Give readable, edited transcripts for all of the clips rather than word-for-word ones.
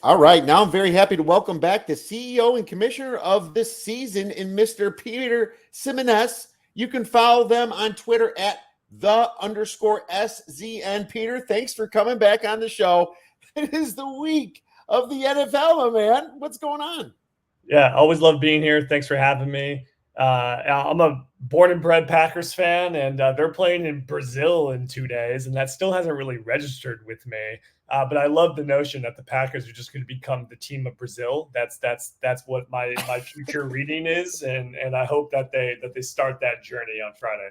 All right, now I'm very happy to welcome back the CEO and commissioner of this season in Mr. Peter Simones. You can follow them on Twitter at _SZN. Peter, thanks for coming back on the show. It is the week of the NFL, my man. What's going on? Yeah, always love being here. Thanks for having me. I'm a born and bred Packers fan, and they're playing in Brazil in 2 days, and that still hasn't really registered with me. But I love the notion that the Packers are just going to become the team of Brazil. That's what my future reading is, and I hope that they start that journey on Friday.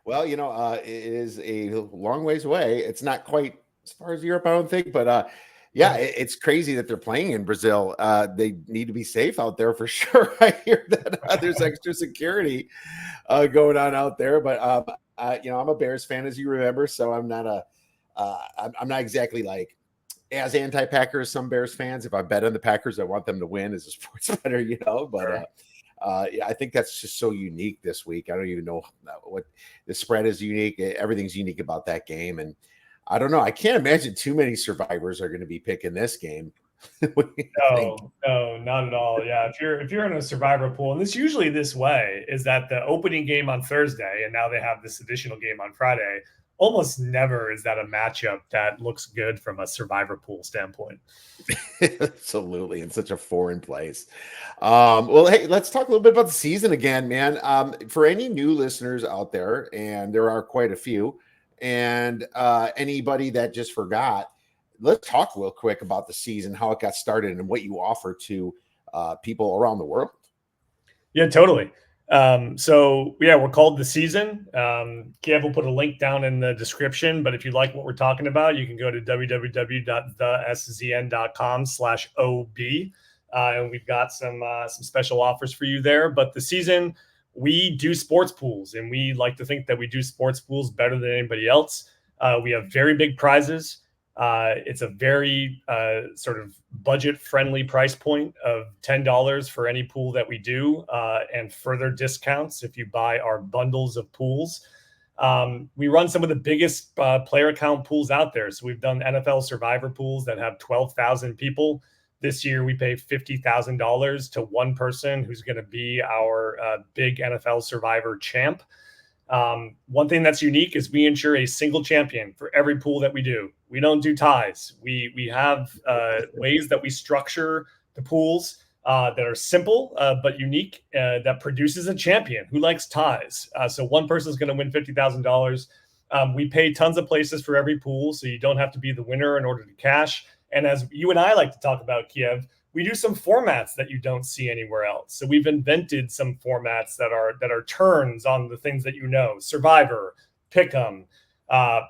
Well, it is a long ways away. It's not quite as far as Europe, I don't think, but yeah, it's crazy that they're playing in Brazil. They need to be safe out there for sure. I hear that there's extra security going on out there, but I'm a Bears fan, as you remember, so I'm not exactly like as anti-Packer as some Bears fans. If I bet on the Packers, I want them to win as a sports bettor, but. Sure. Yeah, I think that's just so unique this week. I don't even know what the spread is unique. Everything's unique about that game. And I don't know. I can't imagine too many survivors are going to be picking this game. What do you think? No, not at all. Yeah, if you're in a survivor pool, and this usually this way is that the opening game on Thursday, and now they have this additional game on Friday. Almost never is that a matchup that looks good from a survivor pool standpoint. Absolutely. In such a foreign place. Well, hey, let's talk a little bit about the season again, man. For any new listeners out there, and there are quite a few, and anybody that just forgot, let's talk real quick about the season, how it got started, and what you offer to people around the world. Yeah, totally. So yeah, we're called The SZN. Kiev will put a link down in the description, but if you like what we're talking about, you can go to www.theszn.com/OB. And we've got some special offers for you there. But the season, we do sports pools, and we like to think that we do sports pools better than anybody else. We have very big prizes. It's a very sort of budget-friendly price point of $10 for any pool that we do, and further discounts if you buy our bundles of pools. We run some of the biggest player count pools out there. So we've done NFL Survivor pools that have 12,000 people. This year, we pay $50,000 to one person who's going to be our big NFL Survivor champ. One thing that's unique is we ensure a single champion for every pool that we do. We don't do ties. We have ways that we structure the pools that are simple but unique, that produces a champion. Who likes ties? So one person is going to win $50,000. We pay tons of places for every pool, so you don't have to be the winner in order to cash. And as you and I like to talk about, Kiev, we do some formats that you don't see anywhere else. So we've invented some formats that are turns on the things that Survivor, Pick'em,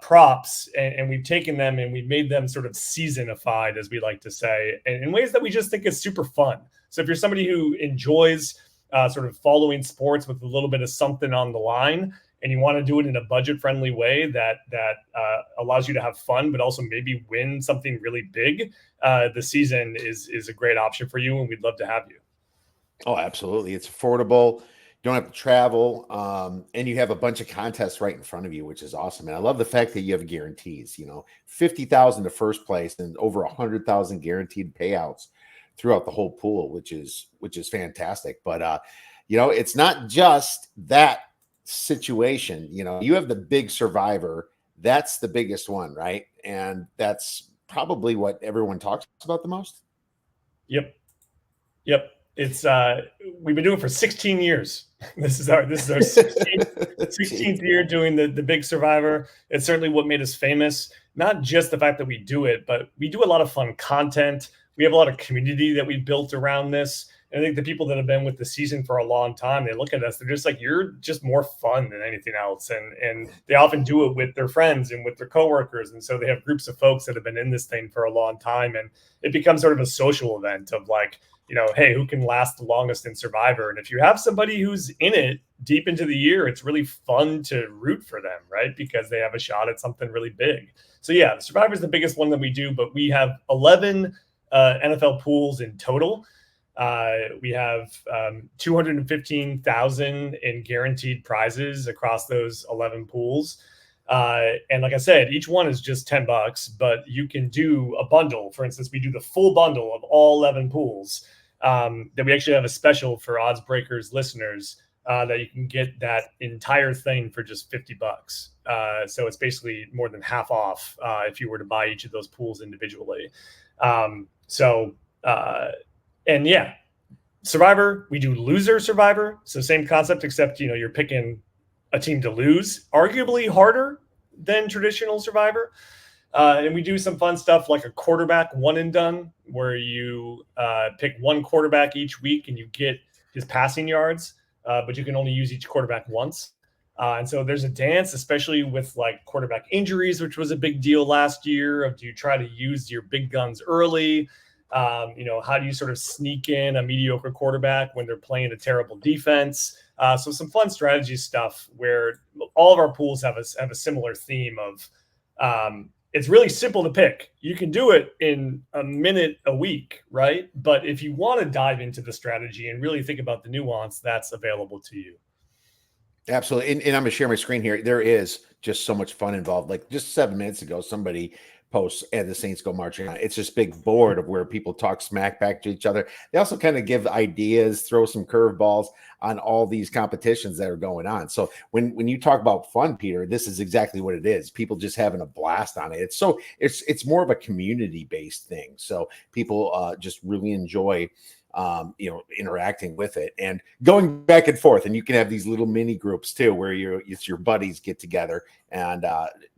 props, and we've taken them and we've made them sort of seasonified, as we like to say, and in ways that we just think is super fun. So if you're somebody who enjoys sort of following sports with a little bit of something on the line, and you want to do it in a budget-friendly way that allows you to have fun, but also maybe win something really big, the season is a great option for you, and we'd love to have you. Oh, absolutely. It's affordable. You don't have to travel. And you have a bunch of contests right in front of you, which is awesome. And I love the fact that you have guarantees, 50,000 to first place and over 100,000 guaranteed payouts throughout the whole pool, which is fantastic. But, it's not just that situation. You have the big survivor. That's the biggest one, right? And that's probably what everyone talks about the most. Yep. It's we've been doing it for 16 years. This is our 16th year doing the big survivor. It's certainly what made us famous. Not just the fact that we do it, but we do a lot of fun content. We have a lot of community that we built around this. And I think the people that have been with the season for a long time, they look at us, they're just like, you're just more fun than anything else. And they often do it with their friends and with their coworkers. And so they have groups of folks that have been in this thing for a long time. And it becomes sort of a social event of like, hey, who can last the longest in Survivor? And if you have somebody who's in it deep into the year, it's really fun to root for them, right? Because they have a shot at something really big. So yeah, the Survivor is the biggest one that we do, but we have 11 NFL pools in total. We have 215,000 in guaranteed prizes across those 11 pools. And like I said, each one is just $10, but you can do a bundle. For instance, we do the full bundle of all 11 pools. That we actually have a special for Odds Breakers listeners that you can get that entire thing for just $50. So it's basically more than half off if you were to buy each of those pools individually. And yeah, Survivor, we do loser Survivor. So same concept, except, you're picking a team to lose, arguably harder than traditional Survivor. And we do some fun stuff like a quarterback one and done, where you pick one quarterback each week and you get his passing yards, but you can only use each quarterback once. And so there's a dance, especially with like quarterback injuries, which was a big deal last year. Of, do you try to use your big guns early? How do you sort of sneak in a mediocre quarterback when they're playing a terrible defense? So some fun strategy stuff where all of our pools have a similar theme of it's really simple to pick. You can do it in a minute a week, right? But if you want to dive into the strategy and really think about the nuance, that's available to you. Absolutely. And I'm going to share my screen here. There is just so much fun involved. Like just 7 minutes ago, somebody posts and the Saints go marching on. It's this big board of where people talk smack back to each other. They also kind of give ideas, throw some curveballs on all these competitions that are going on. So when you talk about fun, Peter, this is exactly what it is. People just having a blast on it. It's more of a community based thing. So people just really enjoy interacting with it and going back and forth. And you can have these little mini groups too, where it's your buddies get together and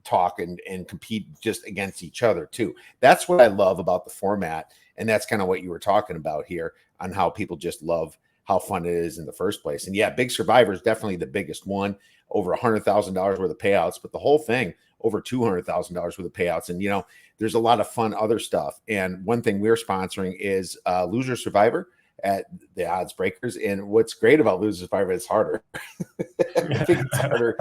talk and compete just against each other too. That's what I love about the format. And that's kind of what you were talking about here on how people just love how fun it is in the first place. And yeah, Big Survivor is definitely the biggest one, over $100,000 worth of payouts, but the whole thing over $200,000 worth of payouts. And, there's a lot of fun other stuff. And one thing we're sponsoring is Loser Survivor at the Odds Breakers. And what's great about Loser Survivor is harder. I think it's harder.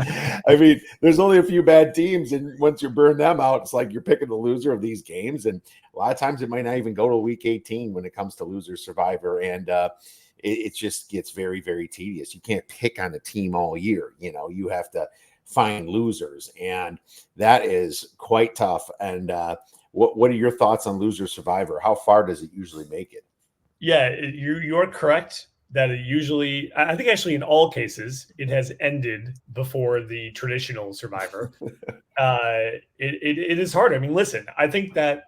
I mean, there's only a few bad teams, and once you burn them out, it's like you're picking the loser of these games. And a lot of times it might not even go to week 18 when it comes to Loser Survivor. And it just gets very, very tedious. You can't pick on a team all year. You have to find losers, and that is quite tough. And what are your thoughts on Loser Survivor? How far does it usually make it? Yeah, you're correct that it usually, I think actually in all cases, it has ended before the traditional Survivor. It is hard. I mean, listen, I think that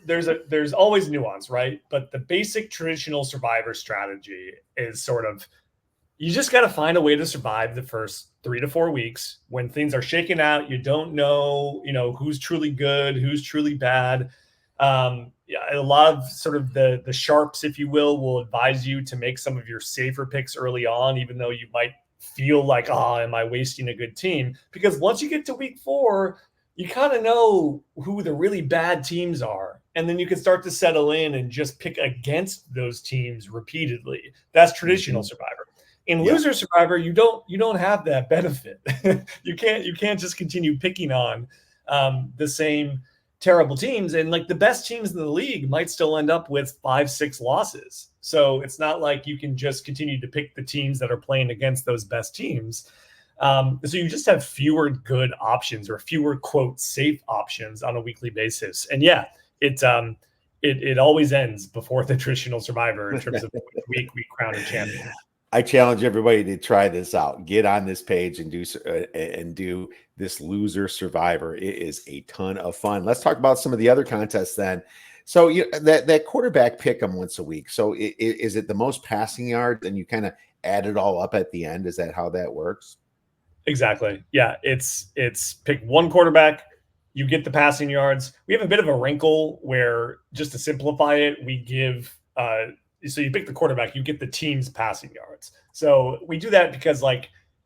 there's always nuance, right? But the basic traditional Survivor strategy is sort of, you just got to find a way to survive the first 3 to 4 weeks when things are shaking out. You don't know, who's truly good, who's truly bad. A lot of sort of the sharps, if you will advise you to make some of your safer picks early on, even though you might feel like, am I wasting a good team? Because once you get to week 4, you kind of know who the really bad teams are. And then you can start to settle in and just pick against those teams repeatedly. That's traditional Survivor. In Loser Survivor, you don't have that benefit. You can't just continue picking on the same terrible teams, and like the best teams in the league might still end up with 5-6 losses. So it's not like you can just continue to pick the teams that are playing against those best teams. So you just have fewer good options, or fewer quote safe options on a weekly basis. And yeah, it always ends before the traditional Survivor in terms of week crown a champion. I challenge everybody to try this out. Get on this page and do this Loser Survivor. It is a ton of fun. Let's talk about some of the other contests then. So that quarterback pick them once a week. So is it the most passing yards, and you kind of add it all up at the end? Is that how that works? Exactly. Yeah, it's pick one quarterback, you get the passing yards. We have a bit of a wrinkle where, just to simplify it, we give so you pick the quarterback, you get the team's passing yards. So we do that because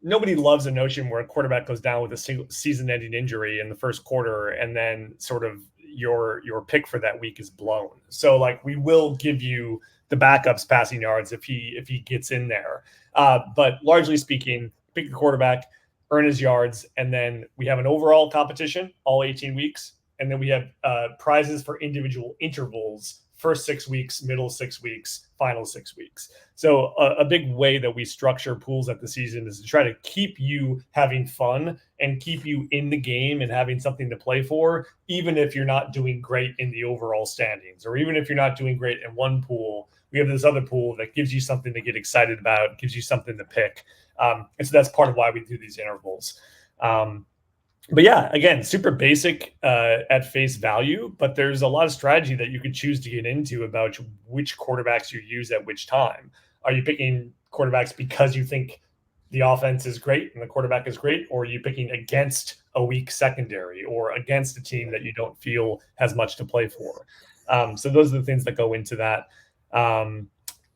nobody loves a notion where a quarterback goes down with a single season-ending injury in the first quarter, and then sort of your pick for that week is blown. So we will give you the backup's passing yards if he gets in there. But largely speaking, pick the quarterback, earn his yards, and then we have an overall competition all 18 weeks. and then we have prizes for individual intervals, first 6 weeks, middle 6 weeks, final 6 weeks. So a big way that we structure pools at the season is to try to keep you having fun and keep you in the game and having something to play for, even if you're not doing great in the overall standings, or even if you're not doing great in one pool. We have this other pool that gives you something to get excited about, gives you something to pick. And so that's part of why we do these intervals. But yeah, again, super basic at face value, but there's a lot of strategy that you could choose to get into about which quarterbacks you use at which time. Are you picking quarterbacks because you think the offense is great and the quarterback is great, or are you picking against a weak secondary or against a team that you don't feel has much to play for? So those are the things that go into that.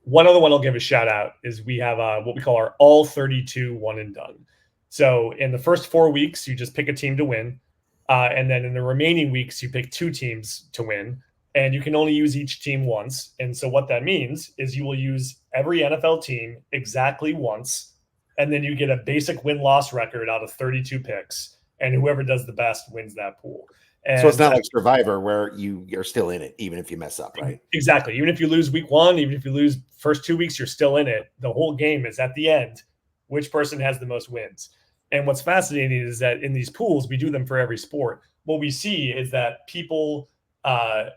One other one I'll give a shout out is we have what we call our all 32 one and done. So in the first 4 weeks, you just pick a team to win. And then in the remaining weeks, you pick 2 teams to win. And you can only use each team once. And so what that means is you will use every NFL team exactly once. And then you get a basic win-loss record out of 32 picks. And whoever does the best wins that pool. And so it's not like Survivor where you're still in it, even if you mess up, right? Exactly. Even if you lose week 1, even if you lose first 2 weeks, you're still in it. The whole game is at the end, which person has the most wins. And what's fascinating is that in these pools, we do them for every sport. What we see is that people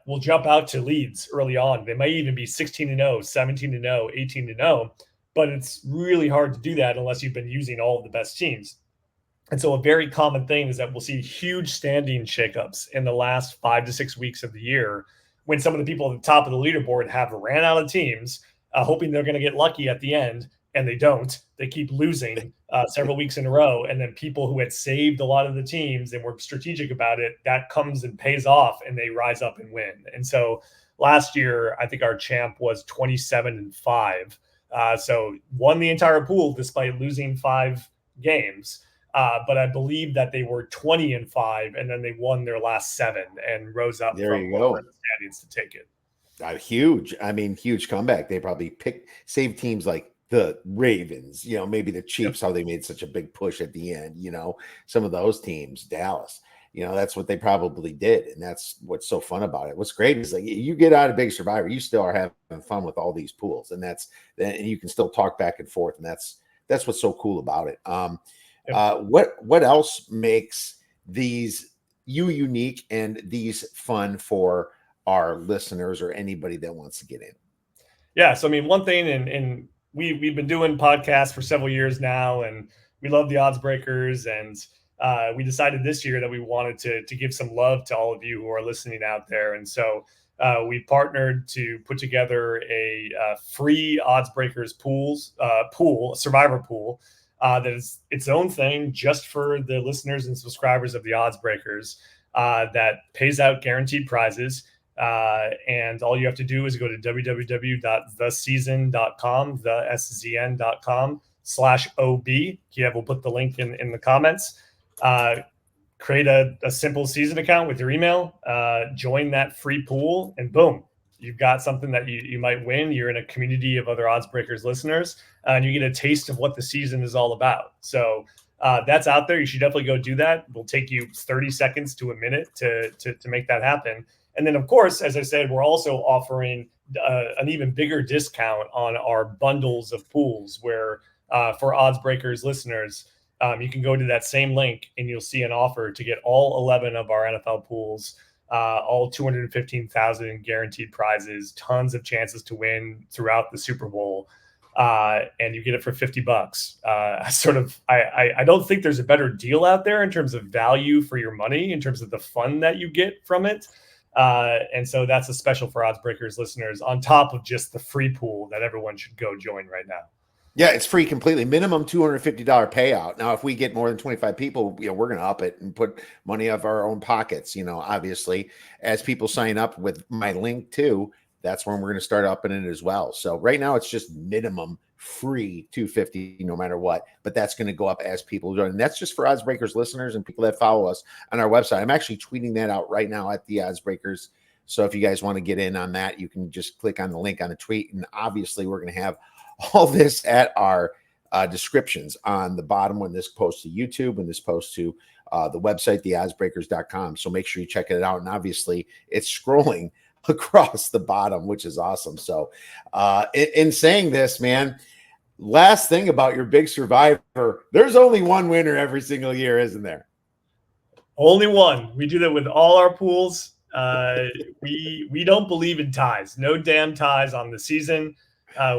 will jump out to leads early on. They might even be 16-0, 17-0, 18-0, but it's really hard to do that unless you've been using all of the best teams. And so a very common thing is that we'll see huge standing shakeups in the last 5 to 6 weeks of the year when some of the people at the top of the leaderboard have ran out of teams, hoping they're going to get lucky at the end, and they don't. They keep losing several weeks in a row. And then people who had saved a lot of the teams and were strategic about it, that comes and pays off, and they rise up and win. And so last year, I think our champ was 27-5. So won the entire pool despite losing 5 games. But I believe that they were 20-5, and then they won their last 7 and rose up there from you go. the standings to take it. Huge comeback. They probably save teams like the Ravens, maybe the Chiefs, how they made such a big push at the end, some of those teams, Dallas, that's what they probably did. And that's what's so fun about it. What's great is like you get out of Big Survivor, you still are having fun with all these pools, and you can still talk back and forth. And that's what's so cool about it. What else makes these unique and these fun for our listeners or anybody that wants to get in? Yeah. So, I mean, one thing, and we've been doing podcasts for several years now, and we love the Odds Breakers. And we decided this year that we wanted to give some love to all of you who are listening out there. And so we partnered to put together a free Odds Breakers survivor pool that is its own thing just for the listeners and subscribers of the Odds Breakers that pays out guaranteed prizes. And all you have to do is go to www.theszn.com, theszn.com/OB. Kiev will put the link in the comments. Create a simple season account with your email, join that free pool, and boom, you've got something that you might win. You're in a community of other Odds Breakers listeners, and you get a taste of what the season is all about. So that's out there. You should definitely go do that. It'll take you 30 seconds to a minute to make that happen. And then, of course, as I said, we're also offering an even bigger discount on our bundles of pools where for Odds Breakers listeners, you can go to that same link and you'll see an offer to get all 11 of our NFL pools, all 215,000 in guaranteed prizes, tons of chances to win throughout the Super Bowl. And you get it for $50. I don't think there's a better deal out there in terms of value for your money, in terms of the fun that you get from it. And so that's a special for Odds Breakers listeners on top of just the free pool that everyone should go join right now. Yeah, it's free completely. Minimum $250 payout. Now, if we get more than 25 people, we're going to up it and put money out of our own pockets. Obviously, as people sign up with my link too, that's when we're going to start upping it as well. So right now it's just minimum free $250 no matter what, but that's going to go up as people join. And that's just for Odds Breakers listeners and people that follow us on our website. I'm actually tweeting that out right now at the Odds Breakers. So if you guys want to get in on that, you can just click on the link on the tweet. And obviously we're going to have all this at our descriptions on the bottom when this posts to YouTube, when this posts to the website, theoddsbreakers.com. So make sure you check it out. And obviously it's scrolling across the bottom, which is awesome. So in saying this, man, last thing about your big survivor, there's only one winner every single year, isn't there? Only one. We do that with all our pools. We don't believe in ties. No damn ties on the season.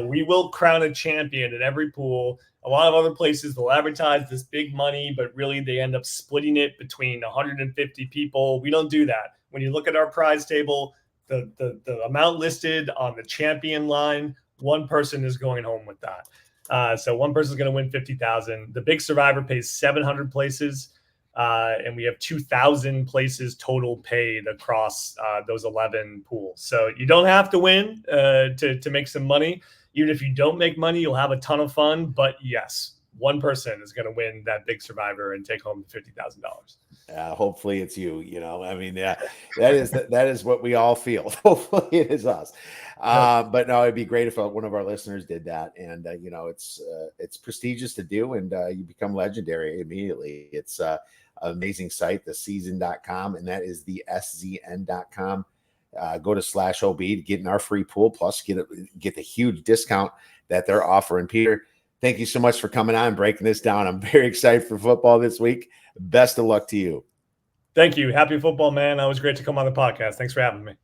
We will crown a champion at every pool. A lot of other places, they'll advertise this big money, but really they end up splitting it between 150 people. We don't do that. When you look at our prize table, the amount listed on the champion line, one person is going home with that. So one person is going to win 50,000. The big survivor pays 700 places. And we have 2,000 places total paid across those 11 pools. So you don't have to win to make some money. Even if you don't make money, you'll have a ton of fun. But yes, one person is going to win that big survivor and take home $50,000. Hopefully it's you. I mean, that is what we all feel. Hopefully it is us. But no, it'd be great if one of our listeners did that. And it's prestigious to do, and you become legendary immediately. It's an amazing site, theszn.com, and that is the SZN.com. Go to /OB to get in our free pool, plus get the huge discount that they're offering. Peter, thank you so much for coming on and breaking this down. I'm very excited for football this week. Best of luck to you. Thank you. Happy football, man. It was great to come on the podcast. Thanks for having me.